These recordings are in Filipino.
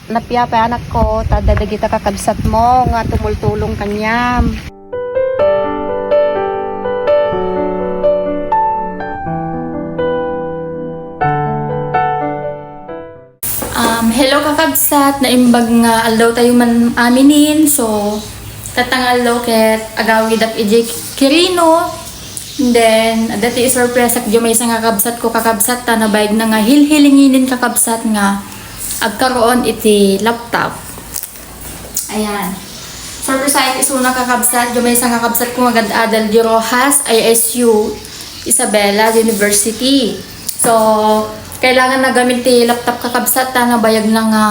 napya pa anak ko, ta dadagita kakabsat mo nga tumultulong kanyam. Hello kakabsat, naimbag nga aldaw tayo man aminin. So, tatang aldaw ket agawid ak iji kirino. And then, dati isurpresak jo may isang kakabsat ko kakabsat ta nabayag na nga hilhilinginin kakabsat nga agkaroon iti laptop. Ayan. Surpresite isuna kakabsat jo may isang kakabsat ko agad-adal di Rojas, ISU, Isabela University. So, kailangan na gamit ti laptop kakabsat ta nabayag na nga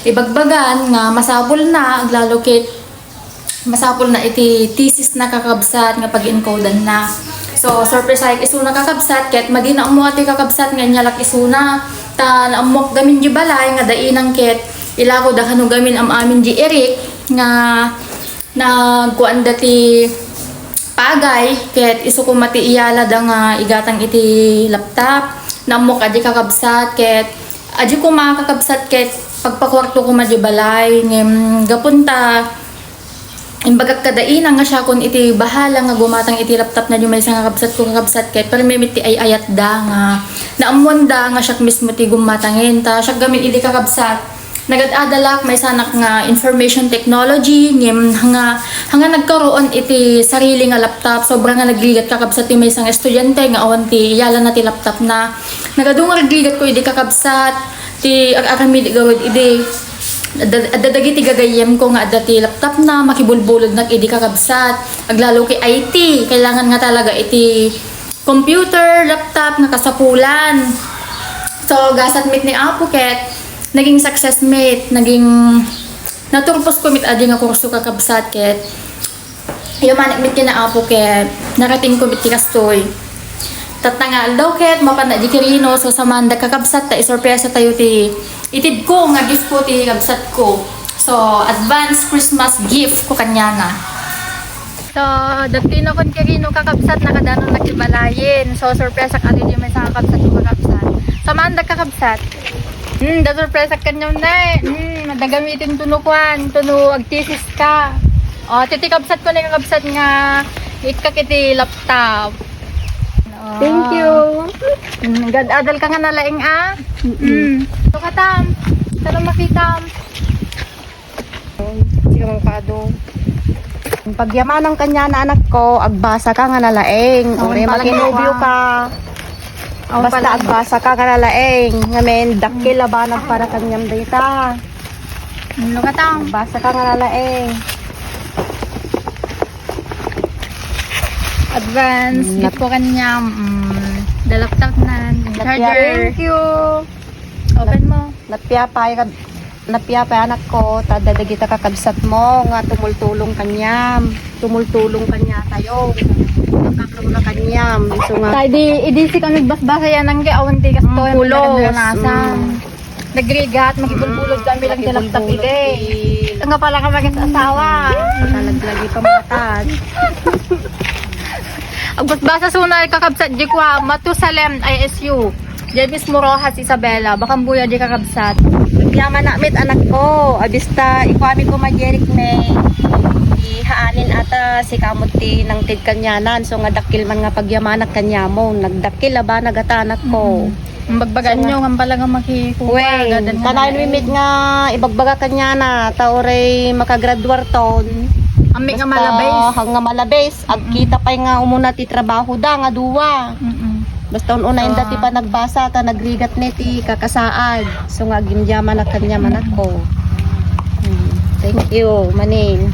ibagbagan nga masapol na aglalo ket masapol na iti thesis na kakabsat nga pag-encodan na. So, surprise isuna kakabsat ket madina mo ati kakabsat nga nyalak isuna ta naamok gamin di balay nga dainang ket ilako da kanu gamin am amin di Eric nga nagkuan dati pagay ket isu ko mati iyala da nga igatang iti laptop namok adi kakabsat ket adi ko makakabsat ket pagpakwarto ko madi balay ngem gapunta imbagak kadaina nga siya kun iti bahala nga gumatang iti laptop na yung may isang kakabsat ko kakabsat ket pero may iti ay ayat da nga naamon da nga siya mismo ti gumatangin ta siya gamit iti kakabsat nagad-adalak may sanak nga information technology ngem hanga nagkaroon iti sarili nga laptop sobrang nga nagligat kakabsat ti may isang estudyante nga awan ti yala na ti laptop na nagadung nagligat ko iti kakabsat ti aramid gawid iti adadagi ti gagayem ko nga adati laptop na makibulbulod na iti kakabsat aglalo kay IT kailangan nga talaga iti computer laptop nga kasapulan. So gasat mit ni Apo ket naging success mate, naging naturpos ko mit adi nga kurso kakabsat ket yumanik mit kina Apo ket narating ko mit ti kastoy tatangal daw ket mapanda di kirino so samanda kakabsat ta isorpresa tayo ti itid ko nga gift ko ti kabsat ko. So advance Christmas gift ko kanya na. So dati na kon kirino kakabsat nakadano nagibalayin. So surpresa ka adi may sa kakabsat ko kakabsat. Samanda kakabsat. Da surpresa kanya na. Madagamitin tunukwan, tunu agtisis ka. O titi kabsat ko na kakabsat nga ikakiti laptop. Thank you. Gad-adal ka nga nalaing Ito ka tam. Saan makita? Sige mga kado. Pagyaman ng kanya na anak ko, agbasa ka nga nalaeng. Uri makinubyo ka. Basta agbasa ka nga nalaeng. Ngamen, dakil labanag para kanyang data. Ano ka tam? Agbasa ka nga nalaeng. Advance. Gift ko kanya. The laptop na. Charger. Thank you. Open mo. Napya pa anak ko, tadadagita kakabsat mo nga tumultulong kanyam. Tumultulong kanya tayo. Nakakaroon na kanyam. So nga Tayo di si ka nagbasbasa yan ang awan ti kastoy. pulos. Nagrigat, makibulbulog kami lang sa laptop ide. Ito nga pala ka mag-asawa. Talaglagi pa matad. Agbasbasa suna kakabsat di ko Matusalem ISU. Diyan mismo Rojas Isabela. Bakang buya di kakabsat. Yaman namit anak ko. Abista ikwami ko majerik me. Ihaanin ata si kamot ti ng tid kanyanan. So nga dakil man nga pagyamanak kanya mo. Nagdakil ba nagatanak ko. Bagbagan nyo nga pala nga makikuha. Wen, tanayin mimit nga ibagbaga kanya na. Tauray makagraduar ton. Ami nga malabay. Hang nga malabes. Agkita pa nga umuna ti trabaho da nga duwa. Basta unayin dati pa nagbasa ta nagrigat neti kakasaad. So nga ginjaman na kanya man ako. Thank you, maning.